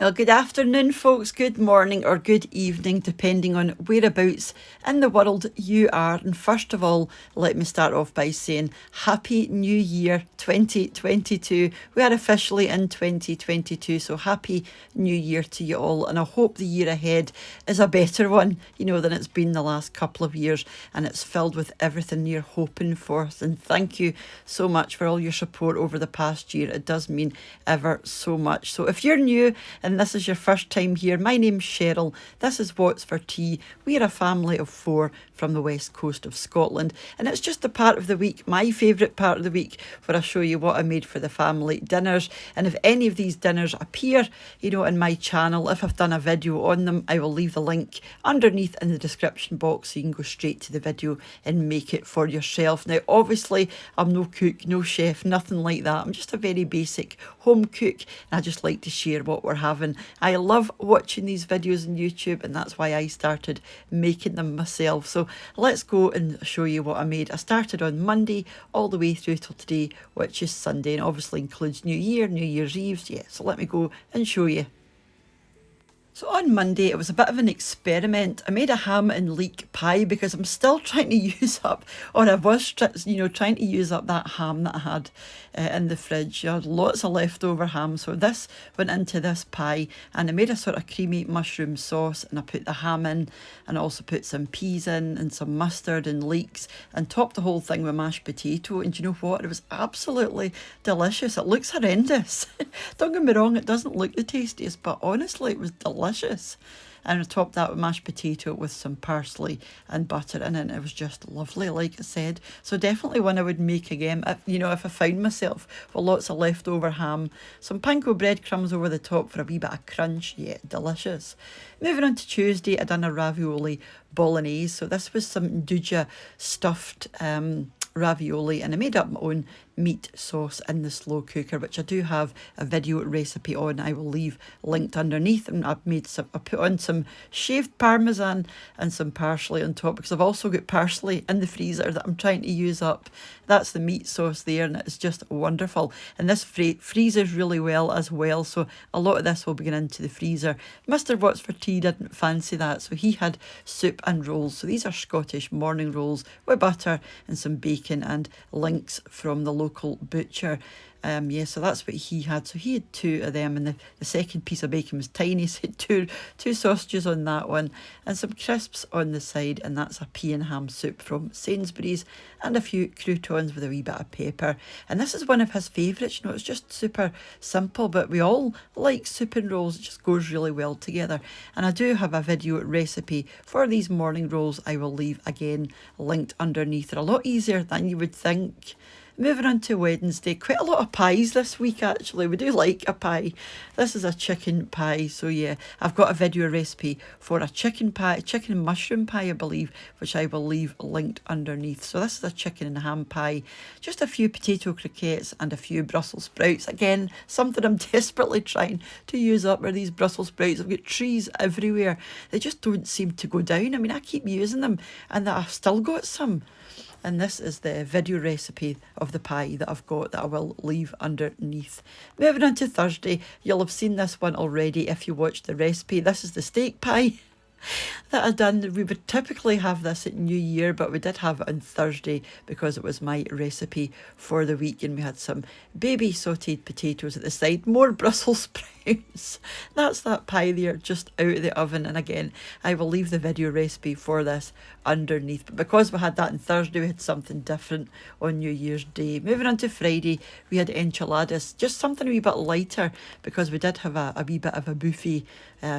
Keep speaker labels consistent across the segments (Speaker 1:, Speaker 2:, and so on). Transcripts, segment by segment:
Speaker 1: Well, good afternoon, folks, good morning, or good evening, depending on whereabouts in the world you are. And first of all, let me start off by saying Happy New Year 2022. We are officially in 2022, so Happy New Year to you all. And I hope the year ahead is a better one, than it's been the last couple of years. And it's filled with everything you're hoping for. And thank you so much for all your support over the past year. It does mean ever so much. So if you're new and this is your first time here, my name's Cheryl. This is What's for Tea. We're a family of 4 from the west coast of Scotland, and it's just the part of the week, my favourite part of the week, where I show you what I made for the family dinners. And if any of these dinners appear, in my channel, if I've done a video on them, I will leave the link underneath in the description box so you can go straight to the video and make it for yourself. Now, obviously, I'm no cook, no chef, nothing like that. I'm just a very basic home cook, and I just like to share what we're having. I love watching these videos on YouTube, and that's why I started making them myself. So let's go and show you what I made. I started on Monday all the way through till today, which is Sunday, and obviously includes New Year, New Year's Eve. Yeah, so let me go and show you. So on Monday, it was a bit of an experiment. I made a ham and leek pie because I'm still trying to use up, or I was, trying to use up that ham that I had in the fridge. I had lots of leftover ham. So this went into this pie, and I made a sort of creamy mushroom sauce, and I put the ham in, and I also put some peas in and some mustard and leeks, and topped the whole thing with mashed potato. And you know what? It was absolutely delicious. It looks horrendous. Don't get me wrong, it doesn't look the tastiest, but honestly, it was delicious. And I topped that with mashed potato with some parsley and butter in it, and it was just lovely, like I said. So definitely one I would make again, if I found myself with lots of leftover ham, some panko breadcrumbs over the top for a wee bit of crunch. Yeah, delicious. Moving on to Tuesday, I done a ravioli bolognese. So this was some nduja stuffed ravioli, and I made up my own meat sauce in the slow cooker, which I do have a video recipe on. I will leave linked underneath. And I put on some shaved parmesan and some parsley on top, because I've also got parsley in the freezer that I'm trying to use up. That's the meat sauce there, and it's just wonderful. And this freezes really well as well, so a lot of this will be going into the freezer. Mr. What's for Tea didn't fancy that, so he had soup and rolls. So these are Scottish morning rolls with butter and some bacon and links from the local butcher. So that's what he had. So he had 2 of them, and the second piece of bacon was tiny, so he had two sausages on that one, and some crisps on the side, and that's a pea and ham soup from Sainsbury's, and a few croutons with a wee bit of pepper. And this is one of his favourites. It's just super simple, but we all like soup and rolls. It just goes really well together. And I do have a video recipe for these morning rolls. I will leave again linked underneath. They're a lot easier than you would think. Moving on to Wednesday, quite a lot of pies this week actually. We do like a pie. This is a chicken pie. So yeah, I've got a video recipe for a chicken and mushroom pie, I believe, which I will leave linked underneath. So this is a chicken and ham pie. Just a few potato croquettes and a few Brussels sprouts. Again, something I'm desperately trying to use up are these Brussels sprouts. I've got trees everywhere. They just don't seem to go down. I mean, I keep using them, and I've still got some. And this is the video recipe of the pie that I've got that I will leave underneath. Moving on to Thursday, you'll have seen this one already if you watched the recipe. This is the steak pie that I done. We would typically have this at New Year, but we did have it on Thursday because it was my recipe for the week, and we had some baby sautéed potatoes at the side, more Brussels sprouts. That's that pie there just out of the oven, and again I will leave the video recipe for this underneath. But because we had that on Thursday, we had something different on New Year's Day. Moving on to Friday, we had enchiladas, just something a wee bit lighter, because we did have a wee bit of a buffet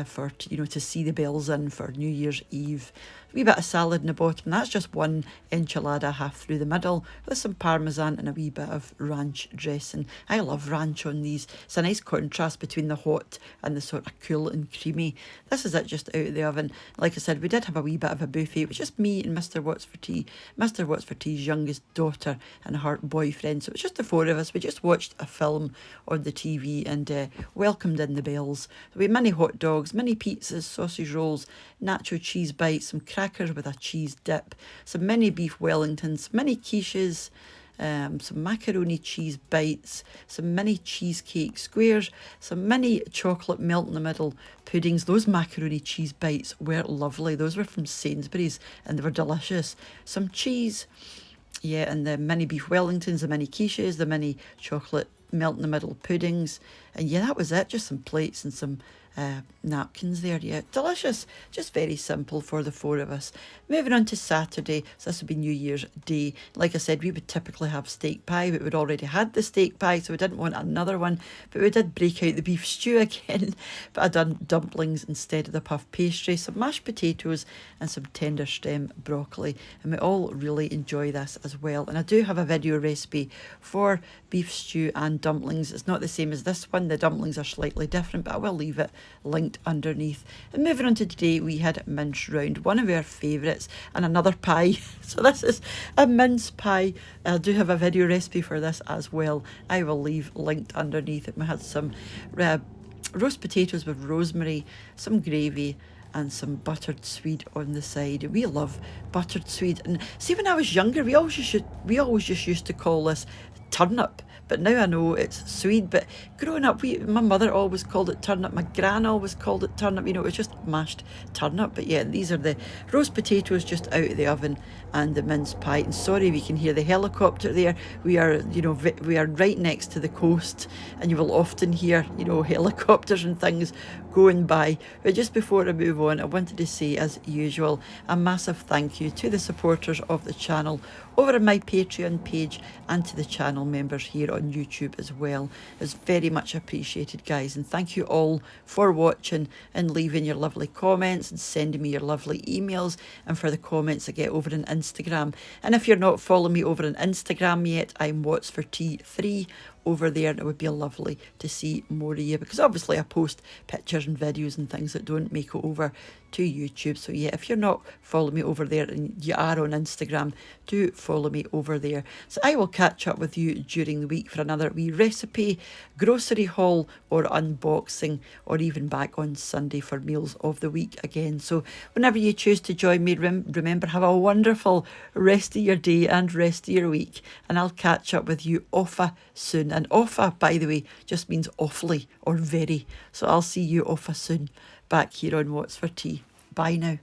Speaker 1: for to see the bells in for New Year's Eve. A wee bit of salad in the bottom. That's just one enchilada half through the middle with some parmesan and a wee bit of ranch dressing. I love ranch on these. It's a nice contrast between the hot and the sort of cool and creamy. This is it just out of the oven. Like I said, we did have a wee bit of a buffet. It was just me and Mr. What's for Tea. Mr. What's for Tea's youngest daughter and her boyfriend. So it was just the 4 of us. We just watched a film on the TV and welcomed in the bells. So we had many hot dogs, mini pizzas, sausage rolls, nacho cheese bites, some crackers with a cheese dip, some mini beef Wellingtons, mini quiches, some macaroni cheese bites, some mini cheesecake squares, some mini chocolate melt in the middle puddings. Those macaroni cheese bites were lovely. Those were from Sainsbury's and they were delicious. Some cheese, yeah, and the mini beef Wellingtons, the mini quiches, the mini chocolate melt in the middle puddings. And yeah, that was it. Just some plates and some napkins there. Yeah, delicious. Just very simple for the four of us. Moving on to Saturday, so this would be New Year's Day. Like I said, we would typically have steak pie, but we'd already had the steak pie, so we didn't want another one. But we did break out the beef stew again. But I done dumplings instead of the puff pastry, some mashed potatoes and some tender stem broccoli. And we all really enjoy this as well. And I do have a video recipe for beef stew and dumplings. It's not the same as this one. The dumplings are slightly different, but I will leave it linked underneath. And moving on to today, we had mince round, one of our favourites, and another pie. So this is a mince pie. I do have a video recipe for this as well. I will leave linked underneath it. We had some roast potatoes with rosemary, some gravy, and some buttered swede on the side. We love buttered swede. And see, when I was younger, we always just used to call this turnip, but now I know it's swede. But growing up, my mother always called it turnip, my gran always called it turnip. You know, it was just mashed turnip. But yeah, these are the roast potatoes just out of the oven and the mince pie. And sorry if you can hear the helicopter there. We are, we are right next to the coast, and you will often hear, helicopters and things going by. But just before I move on, I wanted to say, as usual, a massive thank you to the supporters of the channel over on my Patreon page and to the channel members here on YouTube as well. It's very much appreciated, guys, and thank you all for watching and leaving your lovely comments and sending me your lovely emails, and for the comments I get over on Instagram. And if you're not following me over on Instagram yet, I'm What's for Tea 3 over there, and it would be lovely to see more of you, because obviously I post pictures and videos and things that don't make it over to YouTube. So yeah, if you're not following me over there and you are on Instagram, do follow me over there. So I will catch up with you during the week for another wee recipe, grocery haul or unboxing, or even back on Sunday for meals of the week again. So whenever you choose to join me, remember, have a wonderful rest of your day and rest of your week, and I'll catch up with you offa soon. And offa, by the way, just means awfully or very. So I'll see you offa soon back here on What's for Tea. Bye now.